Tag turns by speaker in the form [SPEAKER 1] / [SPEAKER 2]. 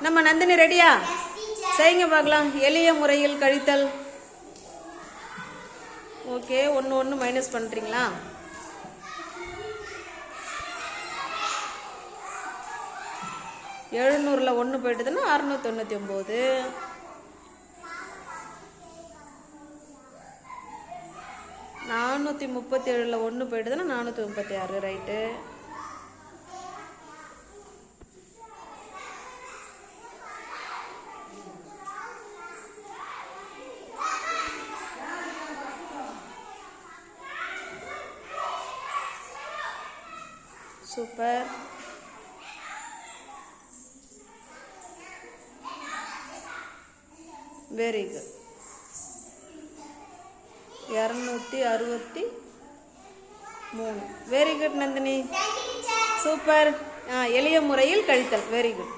[SPEAKER 1] நம்ம நந்தினி ரெடியா? செய்யுங்க பார்க்கலாம். எளிய முறையில் கழித்தல். ஓகே, ஒன்று ஒன்று மைனஸ் பண்ணுறீங்களா? எழுநூறில் ஒன்று போயிட்டுதுன்னா 699. 437 ஒன்று போயிட்டுதுன்னா 436. Right. Super. Very good. 263. Very good Nandini, super. எளிய முறையில் கழித்தல். Very good.